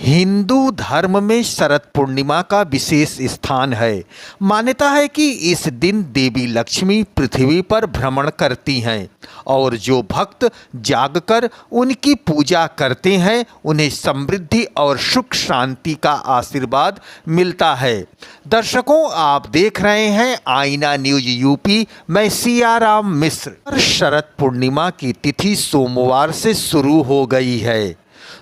हिंदू धर्म में शरद पूर्णिमा का विशेष स्थान है। मान्यता है कि इस दिन देवी लक्ष्मी पृथ्वी पर भ्रमण करती हैं और जो भक्त जागकर उनकी पूजा करते हैं उन्हें समृद्धि और सुख शांति का आशीर्वाद मिलता है। दर्शकों, आप देख रहे हैं आईना न्यूज यूपी। मैं सियाराम मिश्र। शरद पूर्णिमा की तिथि सोमवार से शुरू हो गई है।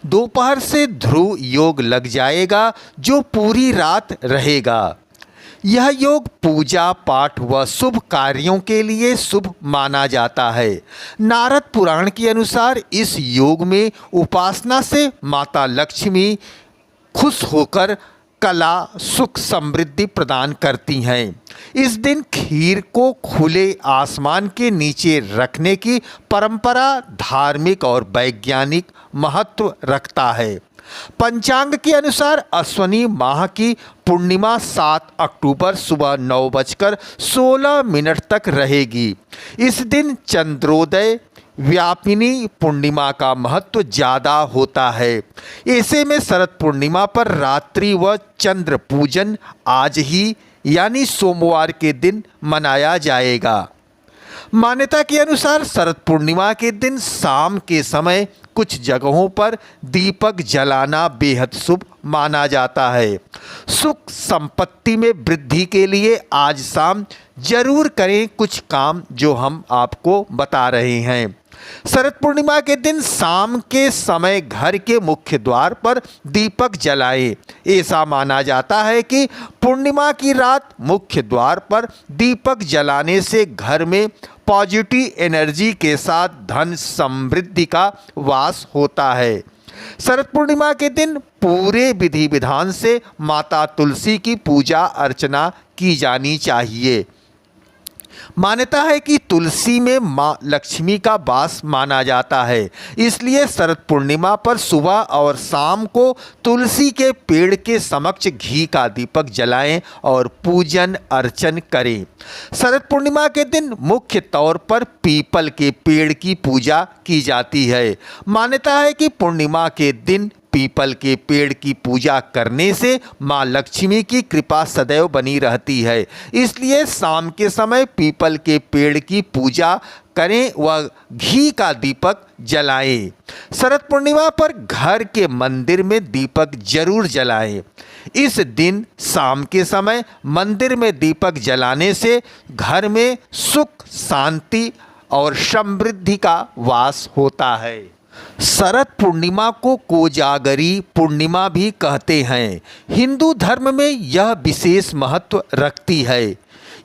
दोपहर से ध्रुव योग लग जाएगा जो पूरी रात रहेगा। यह योग पूजा पाठ व शुभ कार्यों के लिए शुभ माना जाता है। नारद पुराण के अनुसार इस योग में उपासना से माता लक्ष्मी खुश होकर कला सुख समृद्धि प्रदान करती हैं। इस दिन खीर को खुले आसमान के नीचे रखने की परंपरा धार्मिक और वैज्ञानिक महत्व रखता है। पंचांग के अनुसार अश्वनी माह की पूर्णिमा 7 अक्टूबर सुबह 9:16 तक रहेगी। इस दिन चंद्रोदय व्यापिनी पूर्णिमा का महत्व ज़्यादा होता है। ऐसे में शरद पूर्णिमा पर रात्रि व चंद्र पूजन आज ही यानी सोमवार के दिन मनाया जाएगा। मान्यता के अनुसार शरद पूर्णिमा के दिन शाम के समय कुछ जगहों पर दीपक जलाना बेहद शुभ माना जाता है। सुख संपत्ति में वृद्धि के लिए आज शाम जरूर करें कुछ काम जो हम आपको बता रहे हैं। शरद पूर्णिमा के दिन शाम के समय घर के मुख्य द्वार पर दीपक जलाएं। ऐसा माना जाता है कि पूर्णिमा की रात मुख्य द्वार पर दीपक जलाने से घर में पॉजिटिव एनर्जी के साथ धन समृद्धि का वास होता है। शरद पूर्णिमा के दिन पूरे विधि विधान से माता तुलसी की पूजा अर्चना की जानी चाहिए। मान्यता है कि तुलसी में माँ लक्ष्मी का वास माना जाता है, इसलिए शरद पूर्णिमा पर सुबह और शाम को तुलसी के पेड़ के समक्ष घी का दीपक जलाएं और पूजन अर्चन करें। शरद पूर्णिमा के दिन मुख्य तौर पर पीपल के पेड़ की पूजा की जाती है। मान्यता है कि पूर्णिमा के दिन पीपल के पेड़ की पूजा करने से माँ लक्ष्मी की कृपा सदैव बनी रहती है, इसलिए शाम के समय पीपल के पेड़ की पूजा करें व घी का दीपक जलाएं। शरद पूर्णिमा पर घर के मंदिर में दीपक जरूर जलाएं। इस दिन शाम के समय मंदिर में दीपक जलाने से घर में सुख शांति और समृद्धि का वास होता है। शरद पूर्णिमा को कोजागरी पूर्णिमा भी कहते हैं। हिंदू धर्म में यह विशेष महत्व रखती है।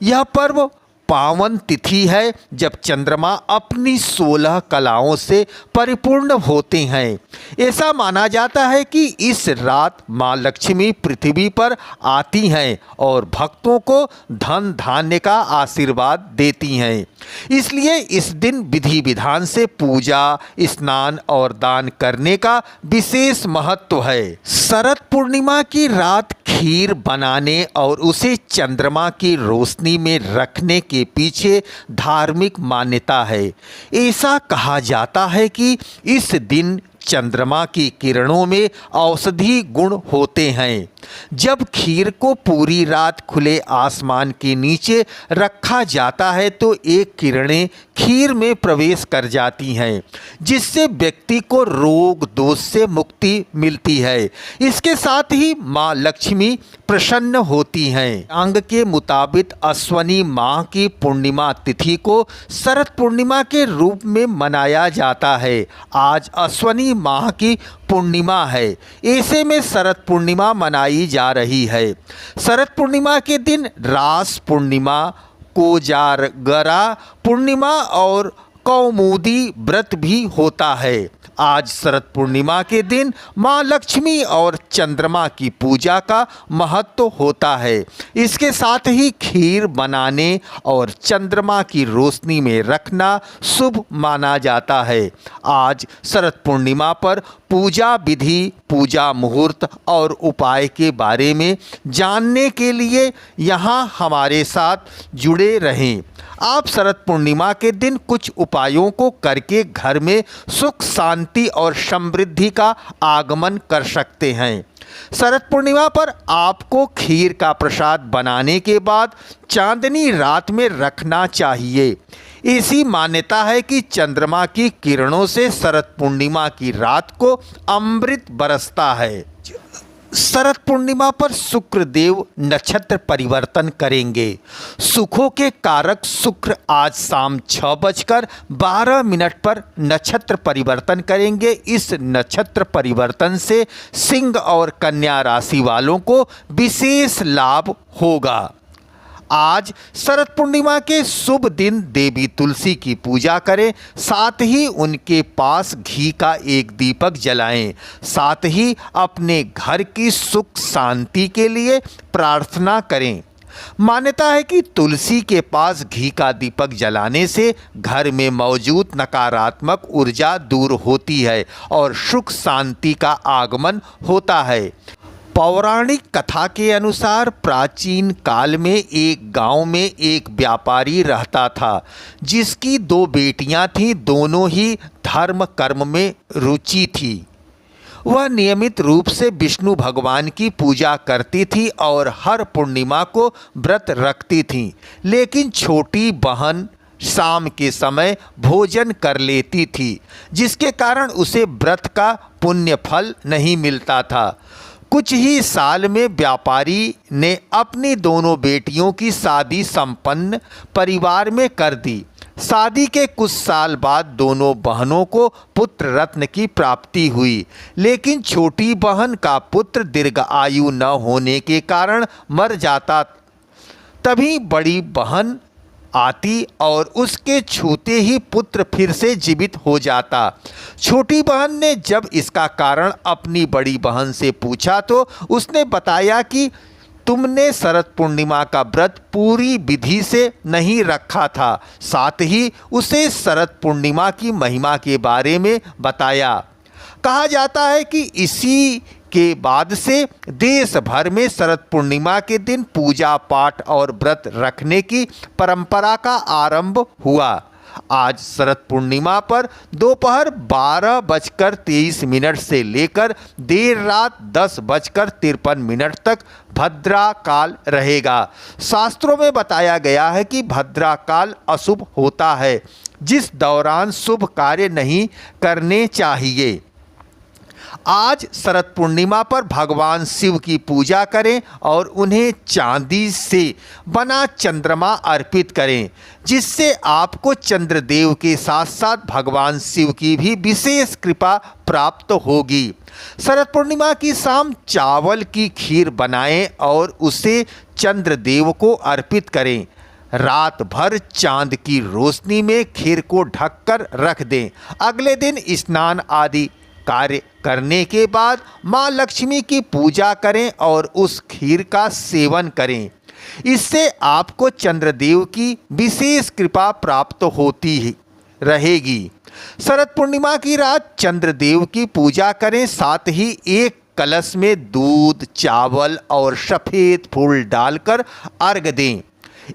यह पर्व पावन तिथि है जब चंद्रमा अपनी 16 कलाओं से परिपूर्ण होते हैं। ऐसा माना जाता है कि इस रात माँ लक्ष्मी पृथ्वी पर आती हैं और भक्तों को धन धान्य का आशीर्वाद देती हैं। इसलिए इस दिन विधि विधान से पूजा स्नान और दान करने का विशेष महत्व है। शरद पूर्णिमा की रात खीर बनाने और उसे चंद्रमा की रोशनी में रखने के पीछे धार्मिक मान्यता है। ऐसा कहा जाता है कि इस दिन चंद्रमा की किरणों में औषधि गुण होते हैं। जब खीर को पूरी रात खुले आसमान के नीचे रखा जाता है तो एक किरणें खीर में प्रवेश कर जाती हैं, जिससे व्यक्ति को रोग दोष से मुक्ति मिलती है। इसके साथ ही माँ लक्ष्मी प्रसन्न होती हैं। अंग के मुताबिक अश्वनी माह की पूर्णिमा तिथि को शरद पूर्णिमा के रूप में मनाया जाता है। आज अश्वनी माह की पूर्णिमा है, ऐसे में शरद पूर्णिमा मनाई जा रही है। शरद पूर्णिमा के दिन रास पूर्णिमा, कोजागरा पूर्णिमा और कौमुदी व्रत भी होता है। आज शरद पूर्णिमा के दिन माँ लक्ष्मी और चंद्रमा की पूजा का महत्व होता है। इसके साथ ही खीर बनाने और चंद्रमा की रोशनी में रखना शुभ माना जाता है। आज शरद पूर्णिमा पर पूजा विधि, पूजा मुहूर्त और उपाय के बारे में जानने के लिए यहाँ हमारे साथ जुड़े रहें। आप शरद पूर्णिमा के दिन कुछ उपायों को करके घर में सुख, शांति और समृद्धि का आगमन कर सकते हैं। शरद पूर्णिमा पर आपको खीर का प्रसाद बनाने के बाद चांदनी रात में रखना चाहिए। ऐसी मान्यता है कि चंद्रमा की किरणों से शरद पूर्णिमा की रात को अमृत बरसता है। शरद पूर्णिमा पर शुक्र देव नक्षत्र परिवर्तन करेंगे। सुखों के कारक शुक्र आज शाम 6:12 पर नक्षत्र परिवर्तन करेंगे। इस नक्षत्र परिवर्तन से सिंह और कन्या राशि वालों को विशेष लाभ होगा। आज शरद पूर्णिमा के शुभ दिन देवी तुलसी की पूजा करें, साथ ही उनके पास घी का एक दीपक जलाएं। साथ ही अपने घर की सुख शांति के लिए प्रार्थना करें। मान्यता है कि तुलसी के पास घी का दीपक जलाने से घर में मौजूद नकारात्मक ऊर्जा दूर होती है और सुख शांति का आगमन होता है। पौराणिक कथा के अनुसार प्राचीन काल में एक गांव में एक व्यापारी रहता था जिसकी 2 बेटियां थीं। दोनों ही धर्म कर्म में रुचि थी। वह नियमित रूप से विष्णु भगवान की पूजा करती थी और हर पूर्णिमा को व्रत रखती थी। लेकिन छोटी बहन शाम के समय भोजन कर लेती थी, जिसके कारण उसे व्रत का पुण्य फल नहीं मिलता था। कुछ ही साल में व्यापारी ने अपनी दोनों बेटियों की शादी संपन्न परिवार में कर दी। शादी के कुछ साल बाद दोनों बहनों को पुत्र रत्न की प्राप्ति हुई, लेकिन छोटी बहन का पुत्र दीर्घ आयु न होने के कारण मर जाता। तभी बड़ी बहन आती और उसके छूते ही पुत्र फिर से जीवित हो जाता। छोटी बहन ने जब इसका कारण अपनी बड़ी बहन से पूछा तो उसने बताया कि तुमने शरद पूर्णिमा का व्रत पूरी विधि से नहीं रखा था। साथ ही उसे शरद पूर्णिमा की महिमा के बारे में बताया। कहा जाता है कि इसी के बाद से देश भर में शरद पूर्णिमा के दिन पूजा पाठ और व्रत रखने की परंपरा का आरंभ हुआ। आज शरद पूर्णिमा पर दोपहर 12:23 से लेकर देर रात 10:53 तक भद्रा काल रहेगा। शास्त्रों में बताया गया है कि भद्रा काल अशुभ होता है, जिस दौरान शुभ कार्य नहीं करने चाहिए। आज शरद पूर्णिमा पर भगवान शिव की पूजा करें और उन्हें चांदी से बना चंद्रमा अर्पित करें, जिससे आपको चंद्रदेव के साथ साथ भगवान शिव की भी विशेष कृपा प्राप्त होगी। शरद पूर्णिमा की शाम चावल की खीर बनाएं और उसे चंद्रदेव को अर्पित करें। रात भर चांद की रोशनी में खीर को ढककर रख दें। अगले दिन स्नान आदि कार्य करने के बाद माँ लक्ष्मी की पूजा करें और उस खीर का सेवन करें। इससे आपको चंद्रदेव की विशेष कृपा प्राप्त होती रहेगी। शरद पूर्णिमा की रात चंद्रदेव की पूजा करें, साथ ही एक कलश में दूध, चावल और सफ़ेद फूल डालकर अर्घ दें।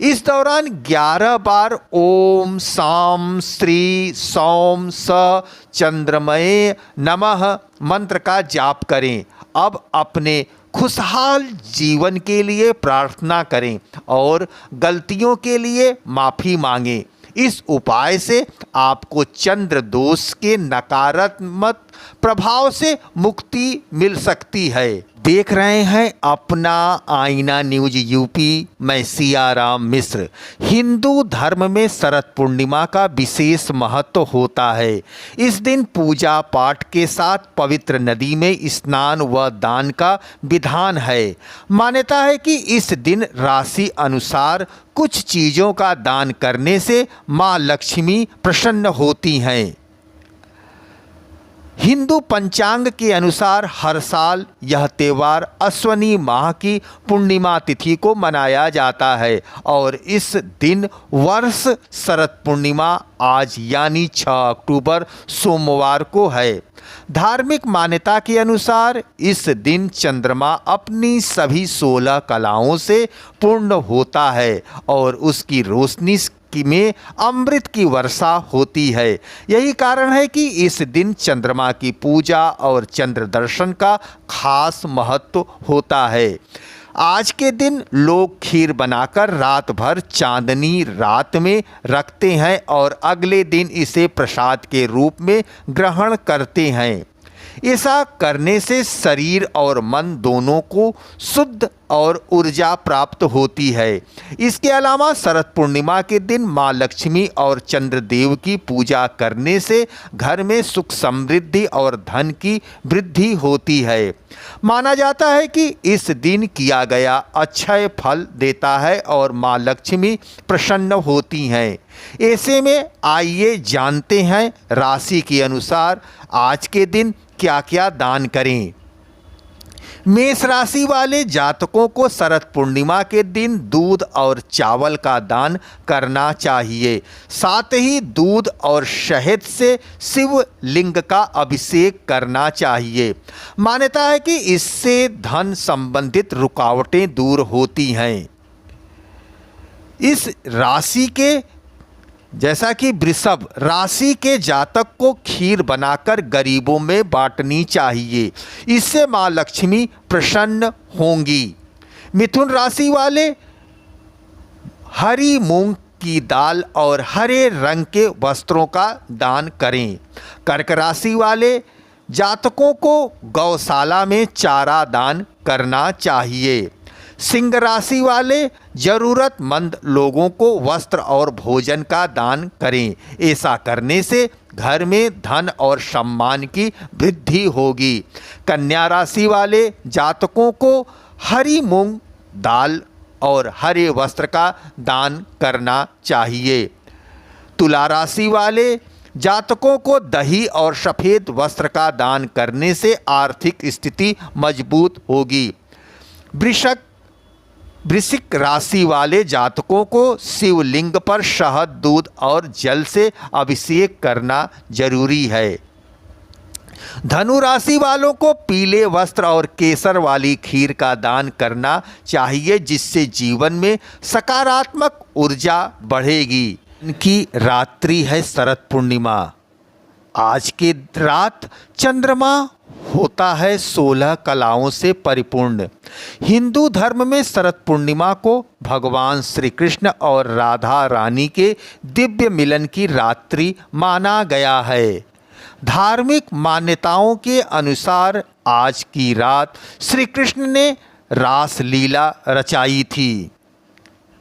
इस दौरान 11 बार ओम साम श्री सौम स चंद्रमय नमः मंत्र का जाप करें। अब अपने खुशहाल जीवन के लिए प्रार्थना करें और गलतियों के लिए माफ़ी मांगें। इस उपाय से आपको चंद्र दोष के नकारात्मक प्रभाव से मुक्ति मिल सकती है। देख रहे हैं अपना आईना न्यूज यूपी, मैं सियाराम मिश्र। हिंदू धर्म में शरद पूर्णिमा का विशेष महत्व होता है। इस दिन पूजा पाठ के साथ पवित्र नदी में स्नान व दान का विधान है। मान्यता है कि इस दिन राशि अनुसार कुछ चीज़ों का दान करने से माँ लक्ष्मी प्रसन्न होती हैं। हिंदू पंचांग के अनुसार हर साल यह त्यौहार अश्वनी माह की पूर्णिमा तिथि को मनाया जाता है और इस दिन वर्ष शरद पूर्णिमा आज यानी 6 अक्टूबर सोमवार को है। धार्मिक मान्यता के अनुसार इस दिन चंद्रमा अपनी सभी 16 कलाओं से पूर्ण होता है और उसकी रोशनी में अमृत की वर्षा होती है। यही कारण है कि इस दिन चंद्रमा की पूजा और चंद्र दर्शन का खास महत्व होता है। आज के दिन लोग खीर बनाकर रात भर चांदनी रात में रखते हैं और अगले दिन इसे प्रसाद के रूप में ग्रहण करते हैं। ऐसा करने से शरीर और मन दोनों को शुद्ध और ऊर्जा प्राप्त होती है। इसके अलावा शरद पूर्णिमा के दिन माँ लक्ष्मी और चंद्रदेव की पूजा करने से घर में सुख समृद्धि और धन की वृद्धि होती है। माना जाता है कि इस दिन किया गया अक्षय फल देता है और माँ लक्ष्मी प्रसन्न होती हैं। ऐसे में आइए जानते हैं राशि के अनुसार आज के दिन क्या क्या दान करें। मेष राशि वाले जातकों को शरद पूर्णिमा के दिन दूध और चावल का दान करना चाहिए। साथ ही दूध और शहद से शिव लिंग का अभिषेक करना चाहिए। मान्यता है कि इससे धन संबंधित रुकावटें दूर होती हैं। इस राशि के जैसा कि वृषभ राशि के जातक को खीर बनाकर गरीबों में बांटनी चाहिए। इससे माँ लक्ष्मी प्रसन्न होंगी। मिथुन राशि वाले हरी मूंग की दाल और हरे रंग के वस्त्रों का दान करें। कर्क राशि वाले जातकों को गौशाला में चारा दान करना चाहिए। सिंह राशि वाले ज़रूरतमंद लोगों को वस्त्र और भोजन का दान करें। ऐसा करने से घर में धन और सम्मान की वृद्धि होगी। कन्या राशि वाले जातकों को हरी मूंग दाल और हरे वस्त्र का दान करना चाहिए। तुला राशि वाले जातकों को दही और सफ़ेद वस्त्र का दान करने से आर्थिक स्थिति मजबूत होगी। वृश्चिक राशि वाले जातकों को शिवलिंग पर शहद, दूध और जल से अभिषेक करना जरूरी है। धनु राशि वालों को पीले वस्त्र और केसर वाली खीर का दान करना चाहिए, जिससे जीवन में सकारात्मक ऊर्जा बढ़ेगी। इनकी रात्रि है शरद पूर्णिमा। आज की रात चंद्रमा होता है 16 कलाओं से परिपूर्ण। हिंदू धर्म में शरद पूर्णिमा को भगवान श्री कृष्ण और राधा रानी के दिव्य मिलन की रात्रि माना गया है। धार्मिक मान्यताओं के अनुसार आज की रात श्री कृष्ण ने रास लीला रचाई थी।